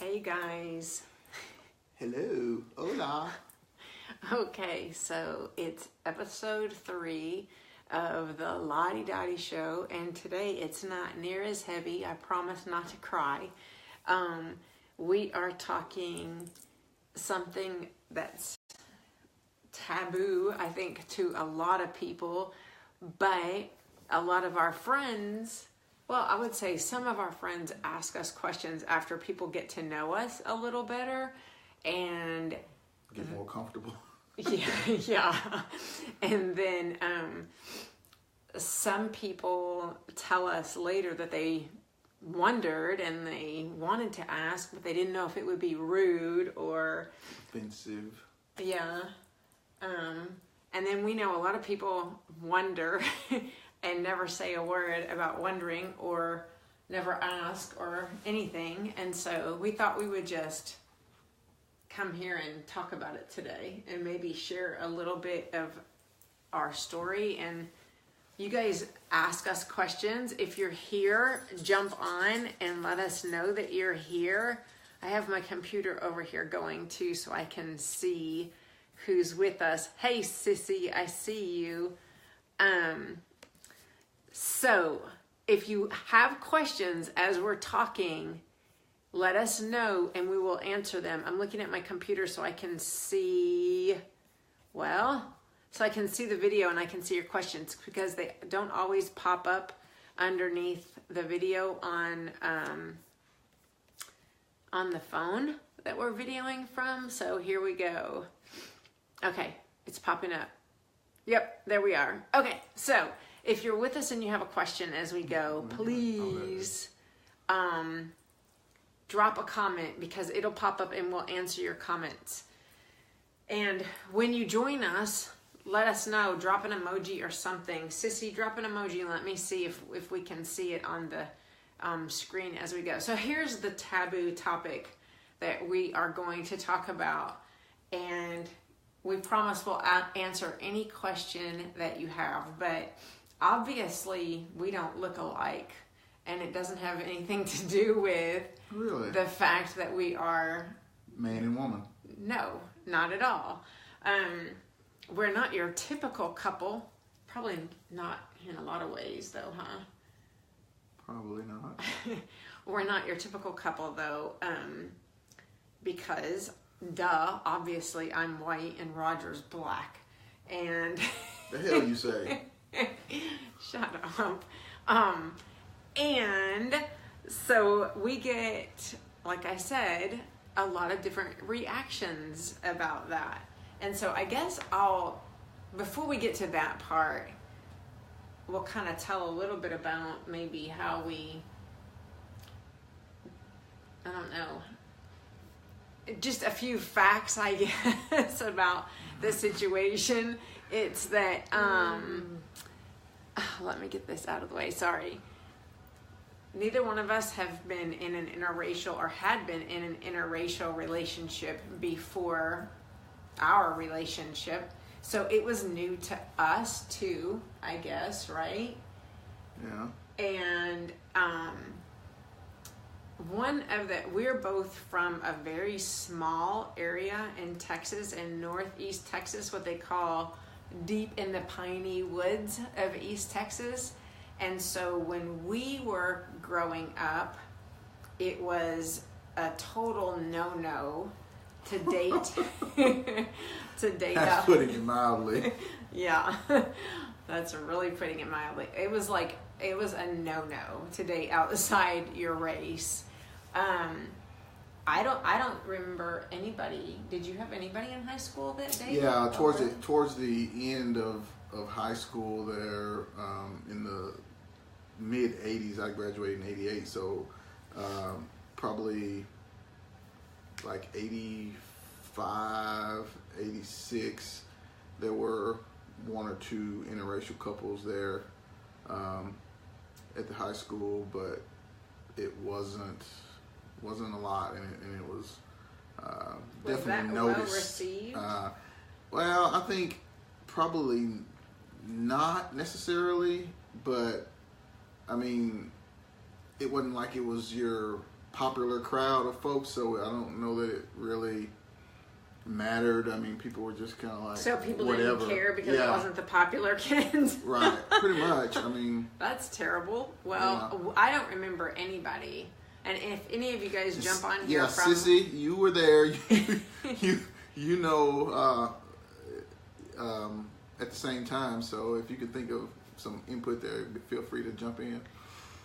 Hey guys. Hello. Hola. Okay, so it's episode 3 of the Loddy show, and today it's not near as heavy. I promise not to cry. We are talking something that's taboo, I think, to a lot of people, but a lot of our friends, well, I would say some of our friends ask us questions after people get to know us a little better and get more comfortable. Yeah. And then some people tell us later that they wondered and they wanted to ask, but they didn't know if it would be rude or offensive. Yeah. And then we know a lot of people wonder and never say a word about wondering or never ask or anything. And so we thought we would just come here and talk about it today and maybe share a little bit of our story. And you guys ask us questions. If you're here, jump on and let us know that you're here. I have my computer over here going too so I can see who's with us. Hey sissy, I see you. So if you have questions as we're talking, let us know and we will answer them. I'm looking at my computer so I can see, so I can see the video and I can see your questions because they don't always pop up underneath the video on the phone that we're videoing from. So here we go. Okay, it's popping up. Yep, there we are. Okay, so if you're with us and you have a question as we go, please drop a comment because it'll pop up and we'll answer your comments. And when you join us, let us know. Drop an emoji or something. Sissy, drop an emoji and let me see if we can see it on the screen as we go. So here's the taboo topic that we are going to talk about. And we promise we'll answer any question that you have. But obviously, we don't look alike. And it doesn't have anything to do with the fact that we are man and woman. No, not at all. We're not your typical couple. Probably not in a lot of ways, though, huh? Probably not. We're not your typical couple, though, because, obviously I'm white and Roger's black. And the hell you say? Shut up. And so we get, like I said, a lot of different reactions about that. And so I guess before we get to that part, we'll kind of tell a little bit about maybe how I don't know, just a few facts, I guess, about the situation. It's that, let me get this out of the way, sorry. Neither one of us have been in an interracial or had been in an interracial relationship before our relationship. So it was new to us too, I guess, right? Yeah. And we're both from a very small area in Texas, in northeast Texas, what they call deep in the piney woods of East Texas. And so when we were growing up, it was a total no-no to date. That's putting it mildly. Yeah, that's really putting it mildly. It was a no-no to date outside your race. I don't remember anybody. Did you have anybody in high school that dated? Yeah, towards the end of high school there, in the mid 80s, I graduated in 88, so probably like 85, 86, there were one or two interracial couples there at the high school, but it wasn't a lot, and it was definitely noticed. Well received? Well, I think probably not necessarily, but I mean, it wasn't like it was your popular crowd of folks, so I don't know that it really mattered. I mean, people were just kind of like, so people whatever. Didn't care because it wasn't the popular kids. Right, pretty much. I mean, that's terrible. Well, I don't remember anybody. And if any of you guys jump on here from... Sissy, you were there. you know, at the same time. So if you could think of some input there, feel free to jump in.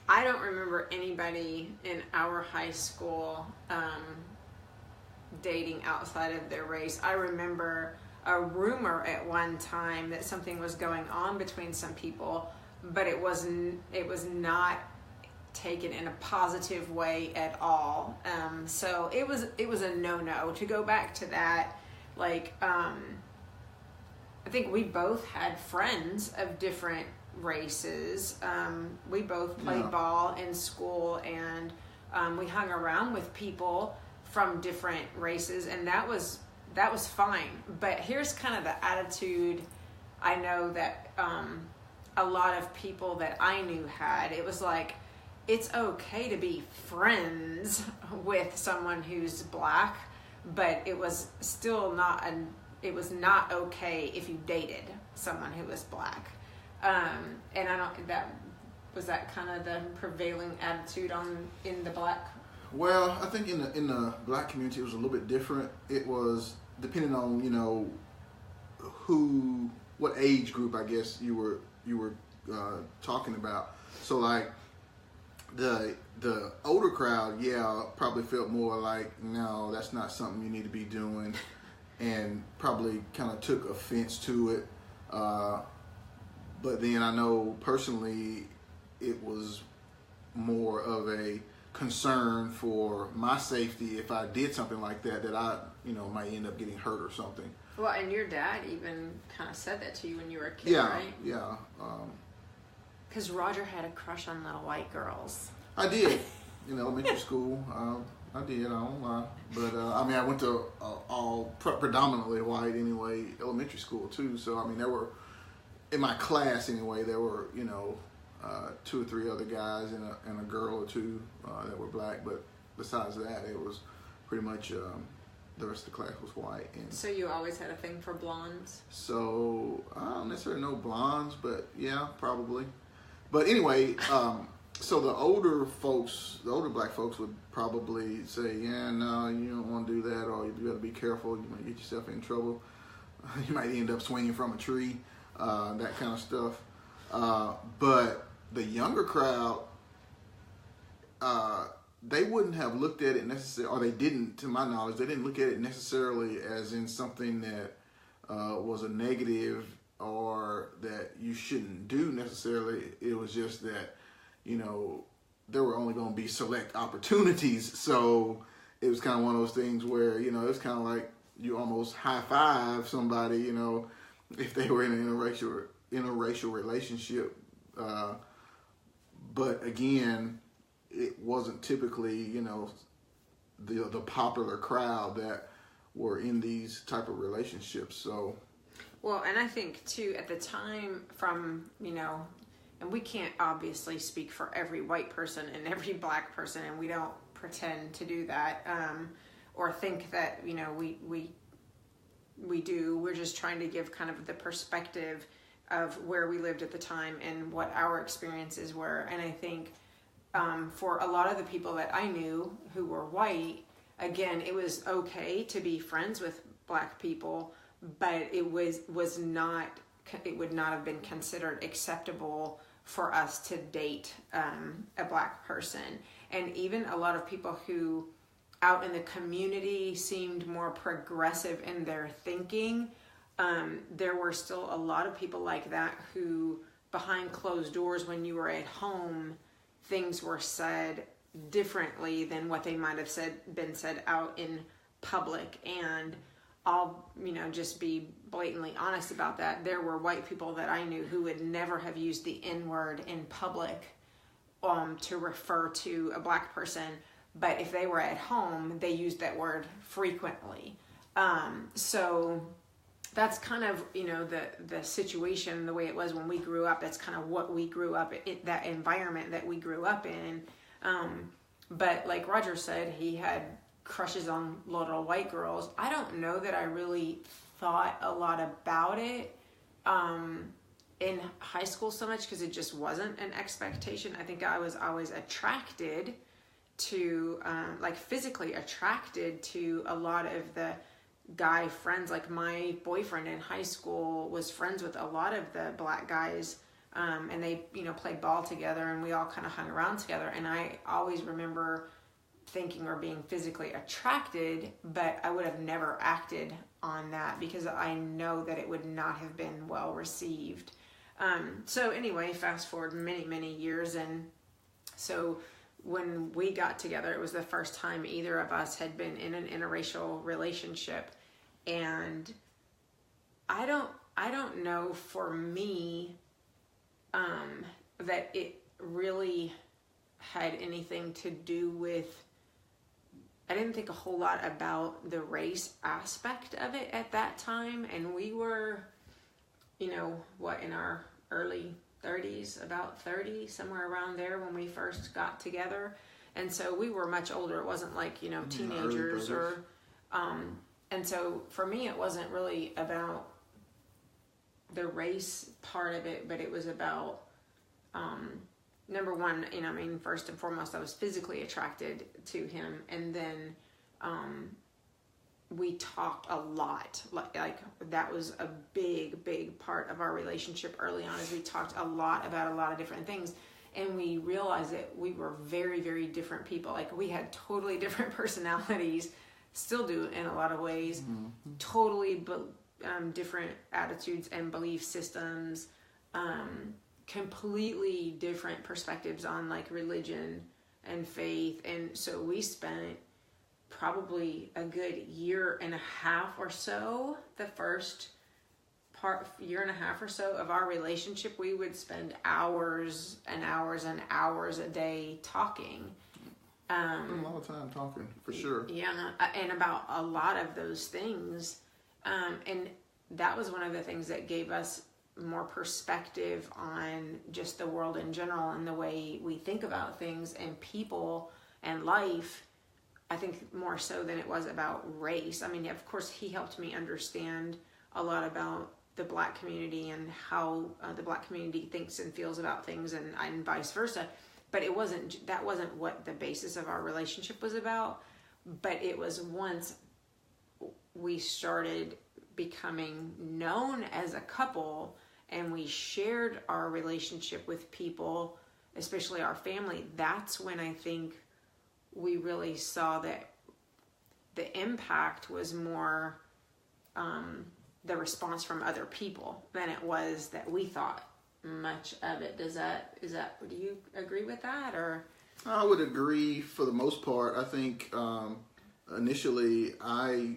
I don't remember anybody in our high school dating outside of their race. I remember a rumor at one time that something was going on between some people, but it was not taken in a positive way at all. So it was a no-no. To go back to that, like, I think we both had friends of different races. We both played ball in school, and we hung around with people from different races, and that was fine. But here's kind of the attitude I know that a lot of people that I knew had. It was like, it's okay to be friends with someone who's black, but it was still not okay if you dated someone who was black. And I don't, was that kind of the prevailing attitude in the black? Well, I think in the black community it was a little bit different. It was depending on, you know, what age group I guess you were talking about. So like the older crowd, probably felt more like, no, that's not something you need to be doing, and probably kind of took offense to it. But then I know personally it was more of a concern for my safety if I did something like that I, you know, might end up getting hurt or something. Well, and your dad even kind of said that to you when you were a kid, right? Yeah. Because Roger had a crush on little white girls. I did. In elementary school, I did. I don't lie. But, I mean, I went to all predominantly white anyway, elementary school too. So, I mean, there were, in my class anyway, there were, you know, 2 or 3 other guys and a girl or two that were black. But besides that, it was pretty much the rest of the class was white. And so you always had a thing for blondes? So I don't necessarily know blondes, but yeah, probably. But anyway, so the older black folks would probably say, yeah, no, you don't want to do that, or you got to be careful, you might get yourself in trouble. You might end up swinging from a tree, that kind of stuff. But the younger crowd, they wouldn't have looked at it necessarily, or they didn't, to my knowledge, they didn't look at it necessarily as in something that was a negative or that you shouldn't do necessarily. It was just that, you know, there were only going to be select opportunities. So it was kind of one of those things where, you know, it's kind of like you almost high five somebody, you know, if they were in an interracial relationship. But again, it wasn't typically, you know, the popular crowd that were in these type of relationships. So, well, and I think too at the time, from, you know, and we can't obviously speak for every white person and every black person, and we don't pretend to do that, or think that, you know, we do. We're just trying to give kind of the perspective of where we lived at the time and what our experiences were. And I think for a lot of the people that I knew who were white, again, it was okay to be friends with black people, but it would not have been considered acceptable for us to date a black person. And even a lot of people who out in the community seemed more progressive in their thinking, there were still a lot of people like that who, behind closed doors, when you were at home, things were said differently than what they might have been said out in public. And I'll, you know, just be blatantly honest about that. There were white people that I knew who would never have used the N-word in public to refer to a black person, but if they were at home, they used that word frequently. So that's kind of, you know, the situation, the way it was when we grew up. That's kind of what we grew up in, that environment that we grew up in. But like Roger said, he had crushes on little white girls. I don't know that I really thought a lot about it in high school so much, because it just wasn't an expectation. I think I was always attracted to, like physically attracted to a lot of the guy friends. Like my boyfriend in high school was friends with a lot of the black guys, and they, you know, played ball together, and we all kind of hung around together. And I always remember thinking or being physically attracted, but I would have never acted on that because I know that it would not have been well received. So anyway, fast forward many, many years, and so when we got together, it was the first time either of us had been in an interracial relationship. And I don't know, for me, that it really had anything to do with, I didn't think a whole lot about the race aspect of it at that time. And we were, you know, in our early 30s, about 30, somewhere around there when we first got together. And so we were much older. It wasn't like, you know, teenagers or, and so for me, it wasn't really about the race part of it, but it was about, number one, you know, I mean, first and foremost, I was physically attracted to him. And then, we talked a lot. Like that was a big part of our relationship early on, is we talked a lot about a lot of different things. And we realized that we were very, very different people. Like we had totally different personalities, still do in a lot of ways, totally different attitudes and belief systems, completely different perspectives on like religion and faith. And so we spent probably a good year and a half or so, the first year and a half or so of our relationship, we would spend hours and hours and hours a day talking. A lot of time talking, for sure. Yeah, and about a lot of those things. And that was one of the things that gave us more perspective on just the world in general and the way we think about things and people and life. I think more so than it was about race. I mean, of course, he helped me understand a lot about the black community and how the black community thinks and feels about things, and vice versa. But that wasn't what the basis of our relationship was about. But it was once we started becoming known as a couple and we shared our relationship with people, especially our family, that's when I think we really saw that the impact was more the response from other people than it was that we thought much of it. Do you agree with that? Or I would agree for the most part. I think initially I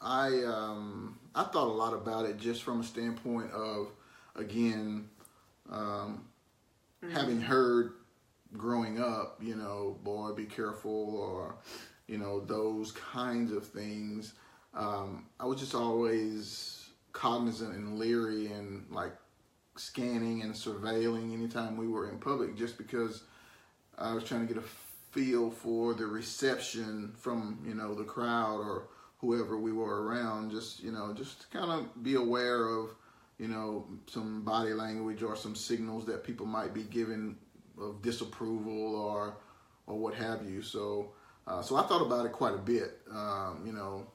thought a lot about it just from a standpoint of, again, having heard growing up, you know, boy, be careful, or, you know, those kinds of things. I was just always cognizant and leery and like scanning and surveilling anytime we were in public, just because I was trying to get a feel for the reception from, you know, the crowd or whoever we were around. Just, you know, just kind of be aware of, you know, some body language or some signals that people might be giving of disapproval or what have you. So I thought about it quite a bit, you know,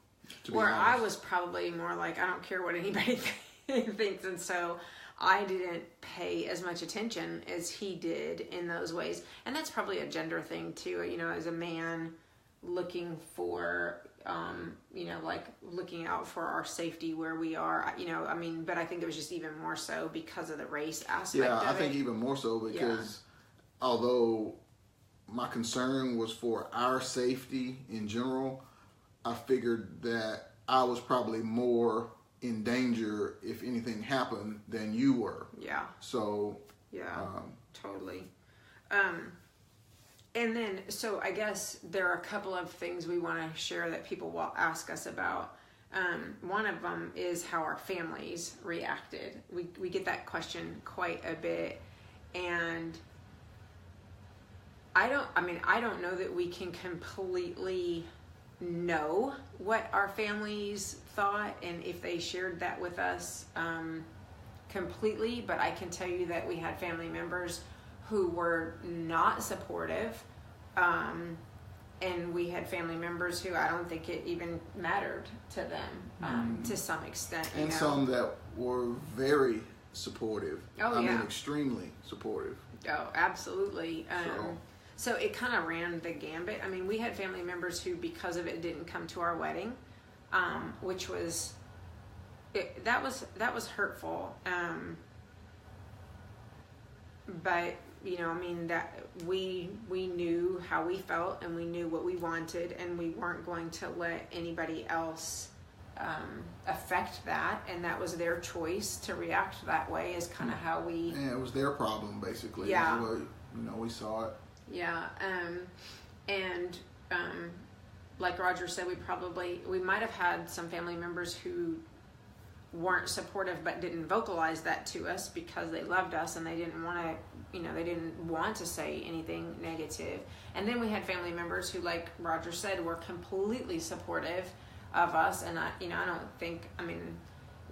to be honest. I was probably more like, I don't care what anybody thinks. And so I didn't pay as much attention as he did in those ways. And that's probably a gender thing too, you know, as a man looking for, you know, like looking out for our safety where we are, you know, I mean, but I think it was just even more so because of the race aspect of it. Yeah, I think even more so because although my concern was for our safety in general, I figured that I was probably more in danger if anything happened than you were. Yeah. So. Yeah, totally. And then, so I guess there are a couple of things we want to share that people will ask us about. One of them is how our families reacted. We get that question quite a bit. And I don't know that we can completely know what our families thought and if they shared that with us completely, but I can tell you that we had family members who were not supportive, and we had family members who I don't think it even mattered to them to some extent. And some that were very supportive. I mean, extremely supportive. Oh, absolutely. So it kind of ran the gambit. I mean, we had family members who, because of it, didn't come to our wedding, which was that was hurtful. But I mean, that we knew how we felt and we knew what we wanted, and we weren't going to let anybody else affect that, and that was their choice to react that way. Is kind of how we. Yeah, it was their problem basically. Yeah. We saw it. Yeah, and like Roger said, we might have had some family members who weren't supportive but didn't vocalize that to us because they loved us and they didn't want to say anything negative. And then we had family members who, like Roger said, were completely supportive of us. And I don't think,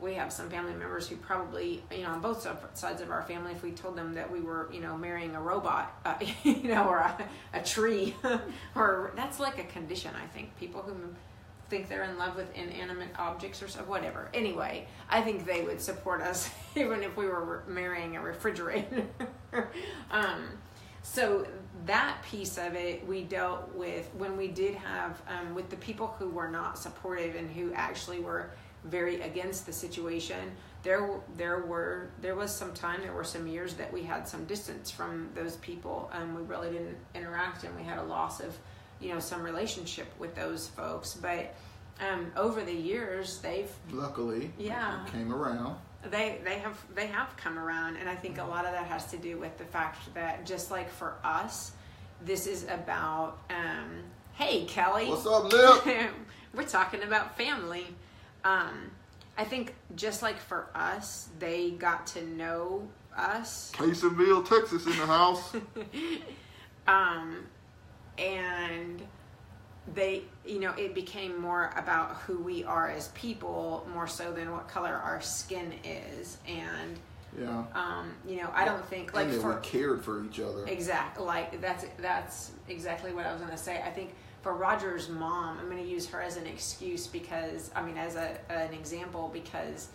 we have some family members who probably, on both sides of our family, if we told them that we were, marrying a robot, or a tree, or that's like a condition, I think. People who think they're in love with inanimate objects or so, whatever. Anyway, I think they would support us even if we were marrying a refrigerator. So that piece of it we dealt with when we did have, with the people who were not supportive and who actually were very against the situation. There was some years that we had some distance from those people, and we really didn't interact, and we had a loss of some relationship with those folks. But over the years, they've luckily came around. They have come around, and I think a lot of that has to do with the fact that, just like for us, this is about hey Kelly, what's up, Lip? We're talking about family. I think just like for us, they got to know us. Casonville, Texas in the house. And they, it became more about who we are as people, more so than what color our skin is. And I don't think we cared for each other. Exactly. Like that's exactly what I was going to say. I think for Roger's mom, I'm going to use her as an excuse because, as an example, because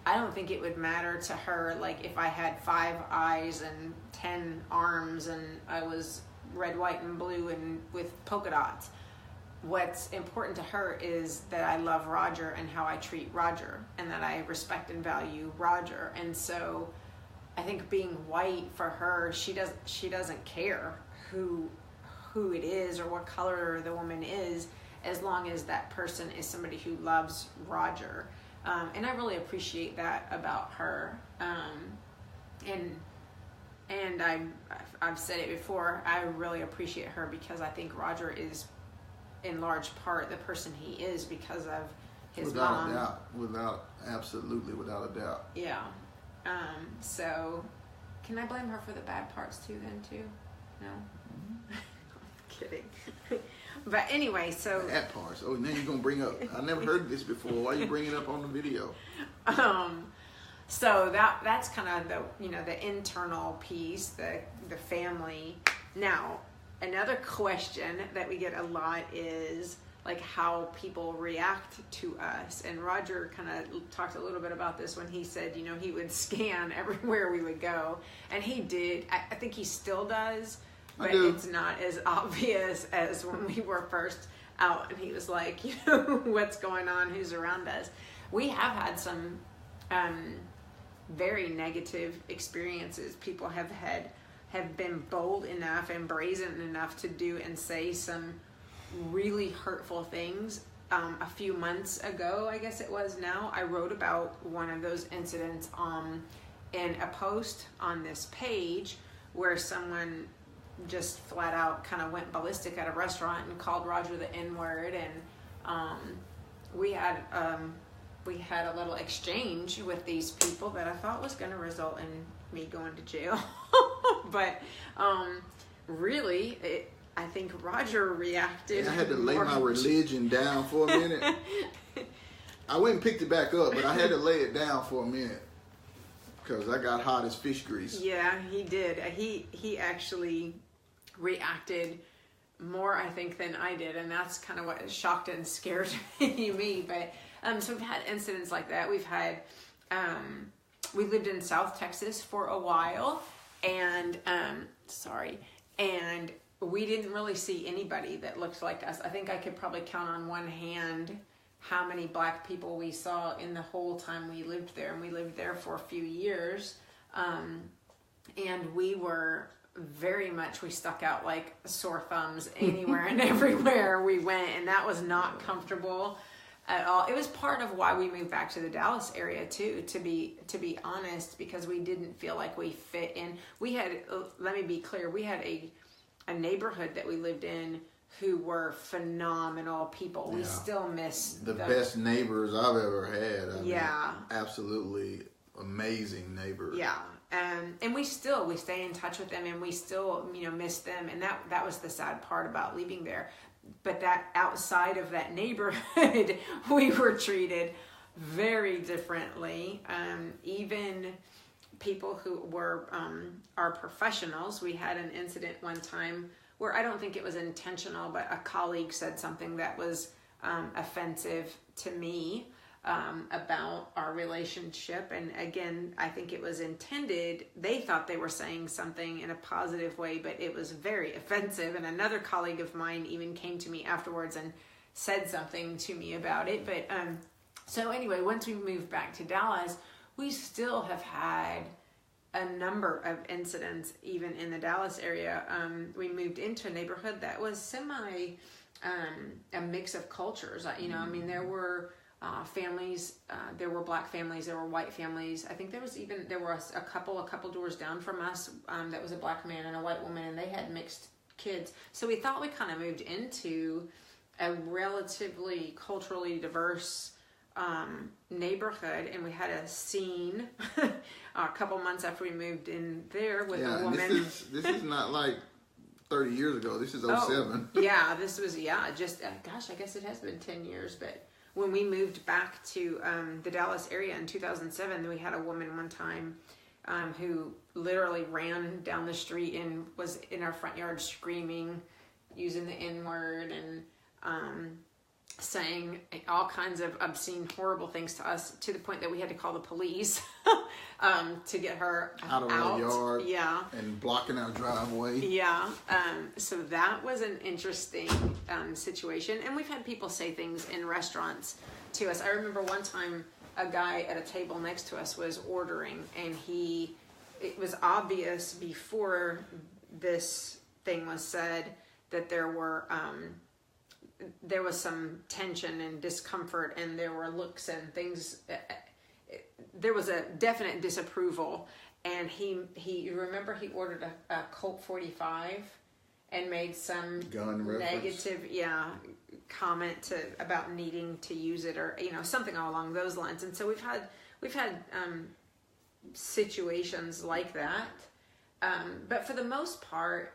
I don't think it would matter to her, like, if I had 5 eyes and 10 arms and I was red, white, and blue and with polka dots. What's important to her is that I love Roger and how I treat Roger, and that I respect and value Roger. And so I think being white for her, she doesn't care who it is or what color the woman is, as long as that person is somebody who loves Roger. And I really appreciate that about her. And I've said it before, I really appreciate her because I think Roger is in large part the person he is because of his mom. Absolutely without a doubt. Yeah. So can I blame her for the bad parts too then too? No? Mm-hmm. Kidding. But anyway, so that part. Oh, now you're gonna bring up. I never heard this before. Why are you bringing it up on the video? So that's kind of the internal piece, the family. Now, another question that we get a lot is like how people react to us. And Roger kind of talked a little bit about this when he said, he would scan everywhere we would go, and he did. I think he still does. But it's not as obvious as when we were first out and he was like, what's going on, who's around us. We have had some very negative experiences. People have been bold enough and brazen enough to do and say some really hurtful things. A few months ago, I guess it was now, I wrote about one of those incidents in a post on this page where someone just flat out kind of went ballistic at a restaurant and called Roger the N-word, and we had a little exchange with these people that I thought was going to result in me going to jail, but really, I think Roger reacted. I had to lay my religion down for a minute. I went and picked it back up, but I had to lay it down for a minute because I got hot as fish grease. Yeah, he did. He actually reacted more, I think, than I did, and that's kind of what shocked and scared me. But so we've had incidents like that. We've had we lived in South Texas for a while, and and we didn't really see anybody that looked like us. I think I could probably count on one hand how many black people we saw in the whole time we lived there, and we lived there for a few years. And we were very much, we stuck out like sore thumbs anywhere and everywhere we went, and that was not comfortable at all. It was part of why we moved back to the Dallas area too, to be honest, because we didn't feel like we fit in. We had, let me be clear, we had a neighborhood that we lived in who were phenomenal people. We still miss the best neighbors I've ever had. I mean, absolutely amazing neighbors. Yeah. And we stay in touch with them, and we still, miss them. And that was the sad part about leaving there. But that outside of that neighborhood, we were treated very differently. Even people who were our professionals. We had an incident one time where I don't think it was intentional, but a colleague said something that was offensive to me about our relationship. And again, I think it was intended. They thought they were saying something in a positive way, but it was very offensive. And another colleague of mine even came to me afterwards and said something to me about it. But so anyway, once we moved back to Dallas, we still have had a number of incidents, even in the Dallas area. We moved into a neighborhood that was a mix of cultures. There were families, there were black families, there were white families. I think there was a couple doors down from us that was a black man and a white woman, and they had mixed kids. So we thought we kind of moved into a relatively culturally diverse neighborhood, and we had a scene a couple months after we moved in there with a woman. This is not like 30 years ago. This is 07. Yeah, this was just gosh, I guess it has been 10 years. But when we moved back to the Dallas area in 2007, we had a woman one time who literally ran down the street and was in our front yard screaming, using the N-word, and saying all kinds of obscene, horrible things to us, to the point that we had to call the police to get her out of our yard. Yeah. And blocking our driveway. Yeah. So that was an interesting situation. And we've had people say things in restaurants to us. I remember one time a guy at a table next to us was ordering, and it was obvious before this thing was said that there was some tension and discomfort, and there were looks and things. There was a definite disapproval, and he remember he ordered a Colt 45 and made some gun negative comment about needing to use it, or something along those lines. And so we've had situations like that, but for the most part,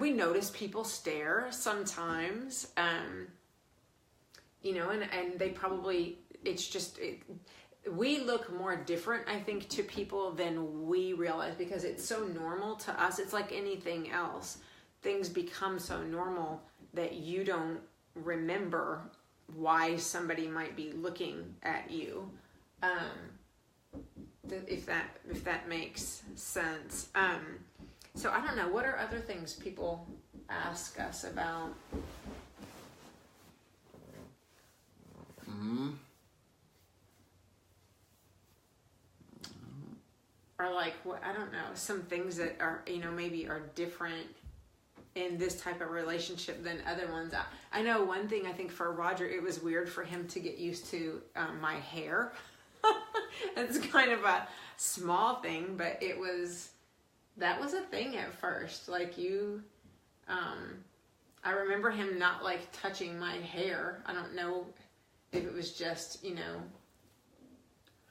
we notice people stare sometimes, and they probably, we look more different, I think, to people than we realize, because it's so normal to us. It's like anything else. Things become so normal that you don't remember why somebody might be looking at you. If that makes sense. So I don't know, what are other things people ask us about? Or like, I don't know, some things that are, maybe are different in this type of relationship than other ones. I know one thing, I think for Roger, it was weird for him to get used to my hair. It's kind of a small thing, but that was a thing at first. Like I remember him not like touching my hair. I don't know if it was just,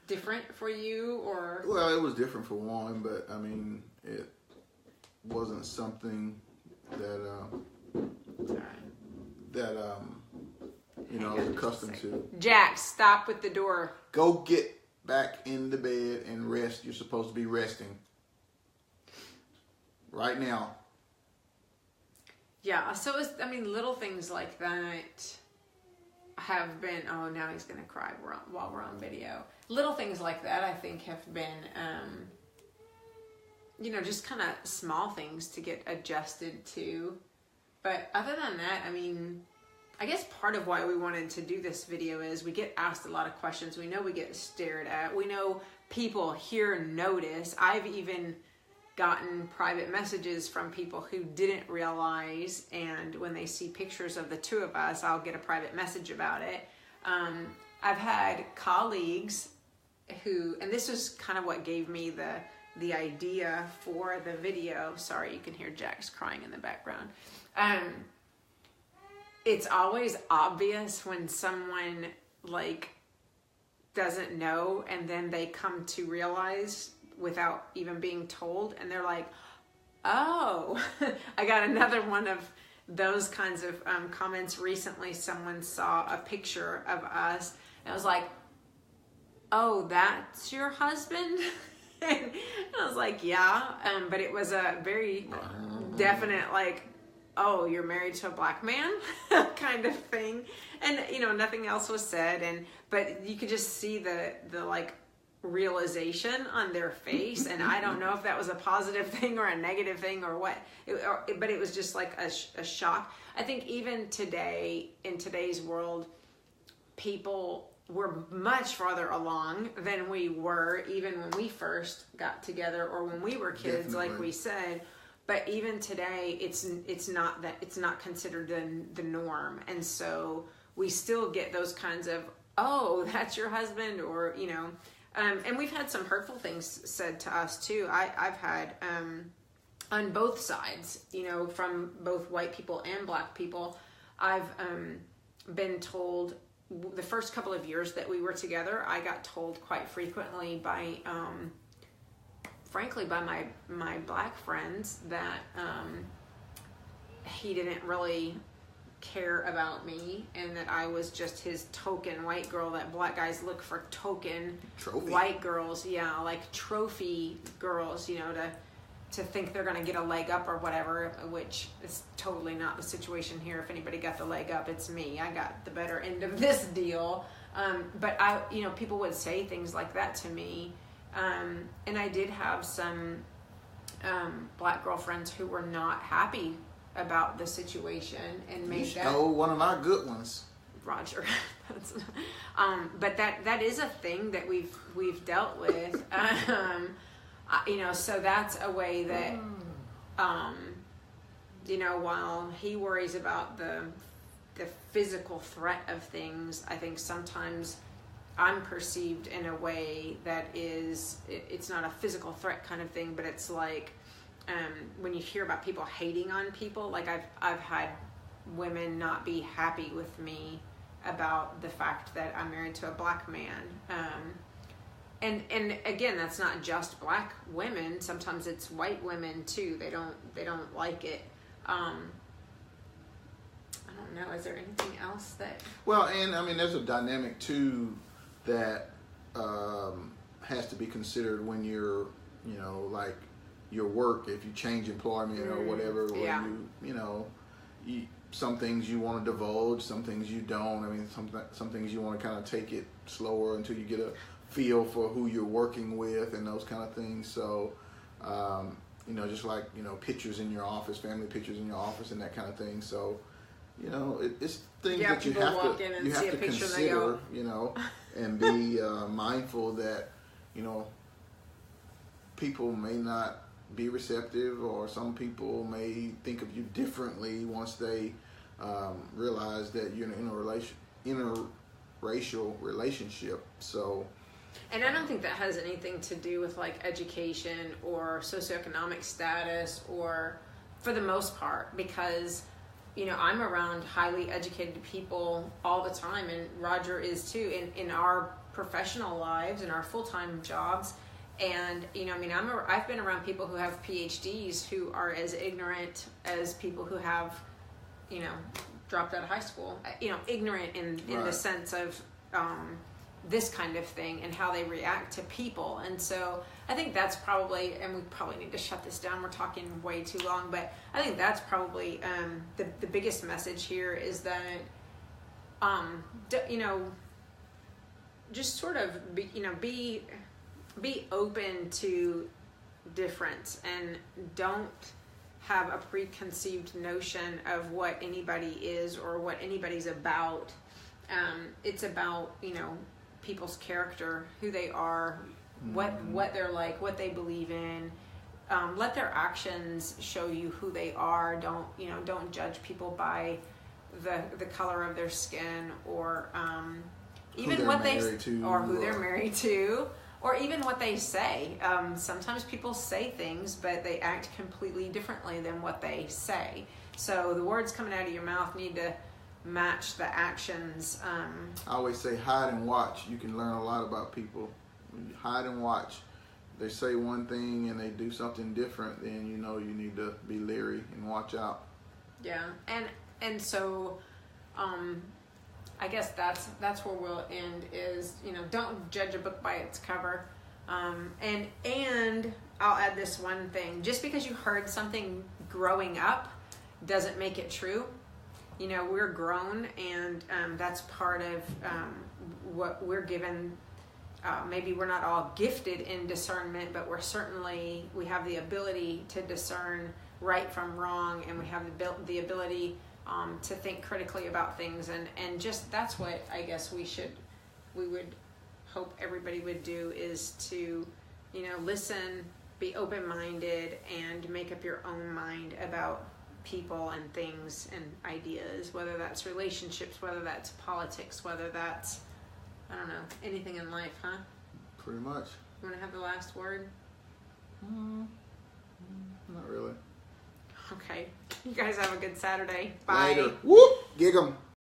different for you, or... Well, it was different for one, but I mean, wasn't something that I was accustomed to. Jack, stop with the door. Go get back in the bed and rest. You're supposed to be resting right now. Yeah, so little things like that have been, oh, now he's going to cry while we're on video. Little things like that, I think, have been, just kind of small things to get adjusted to. But other than that, I guess part of why we wanted to do this video is we get asked a lot of questions. We know we get stared at. We know people here notice. I've even gotten private messages from people who didn't realize, and when they see pictures of the two of us, I'll get a private message about it. I've had colleagues who, and this was kind of what gave me the idea for the video. Sorry, you can hear Jack's crying in the background. It's always obvious when someone doesn't know, and then they come to realize without even being told, and they're like, oh. I got another one of those kinds of comments recently. Someone saw a picture of us and I was like, oh, that's your husband? And I was like, yeah, but it was a very definite oh, you're married to a black man kind of thing. And, nothing else was said. But you could just see the realization on their face. And I don't know if that was a positive thing or a negative thing or what, but it was just a shock. I think even today, in today's world, people were much farther along than we were even when we first got together or when we were kids. Definitely. Like we said. But even today, it's not considered the norm, and so we still get those kinds of, oh, that's your husband, or and we've had some hurtful things said to us too. I've had on both sides, from both white people and black people. I've been told the first couple of years that we were together, I got told quite frequently by. Frankly, by my black friends, that he didn't really care about me, and that I was just his token white girl, that black guys look for token trophy white girls, trophy girls, to think they're going to get a leg up or whatever, which is totally not the situation here. If anybody got the leg up, it's me. I got the better end of this deal. But people would say things like that to me. And I did have some black girlfriends who were not happy about the situation and made that. Oh, one of our good ones, Roger. But that is a thing that we've dealt with. So that's a way that while he worries about the physical threat of things, I think sometimes I'm perceived in a way that it's not a physical threat kind of thing, but it's when you hear about people hating on people, I've had women not be happy with me about the fact that I'm married to a black man. And again, that's not just black women. Sometimes it's white women too. They don't like it. I don't know. Is there anything else that? Well, and there's a dynamic too that has to be considered when you're, your work, if you change employment or whatever, or you some things you want to divulge, some things you don't. Some things you want to kind of take it slower until you get a feel for who you're working with and those kind of things. So, just pictures in your office, family pictures in your office and that kind of thing. So, it's things that you have to consider, and be mindful that, people may not be receptive, or some people may think of you differently once they realize that you're in a interracial relationship. So, and I don't think that has anything to do with education or socioeconomic status, or for the most part, because I'm around highly educated people all the time, and Roger is too, in our professional lives, in our full-time jobs. And, you know, I mean, I've been around people who have PhDs who are as ignorant as people who have, you know, dropped out of high school. You know, ignorant in the sense of this kind of thing and how they react to people. And so I think that's probably, and we probably need to shut this down, we're talking way too long, but I think that's probably the biggest message here is that, you know, just sort of be, you know, be open to difference and don't have a preconceived notion of what anybody is or what anybody's about. It's about, you know, people's character, who they are, what they're like, what they believe in. Let their actions show you who they are. Don't judge people by the color of their skin or even what they or who they're married to, or even what they say. Sometimes people say things, but they act completely differently than what they say. So the words coming out of your mouth need to match the actions. I always say hide and watch. You can learn a lot about people. When you hide and watch. They say one thing and they do something different, then you know you need to be leery and watch out. Yeah, and so I guess that's where we'll end is, you know, don't judge a book by its cover. And I'll add this one thing. Just because you heard something growing up doesn't make it true. You know, we're grown, and that's part of what we're given. Maybe we're not all gifted in discernment, but we have the ability to discern right from wrong, and we have the ability to think critically about things, and just that's what I guess we would hope everybody would do, is to, you know, listen, be open-minded, and make up your own mind about people and things and ideas, whether that's relationships, whether that's politics, whether that's, I don't know, anything in life, huh? Pretty much. You want to have the last word? Not really. Okay. You guys have a good Saturday. Bye. Later. Whoop! Gig 'em.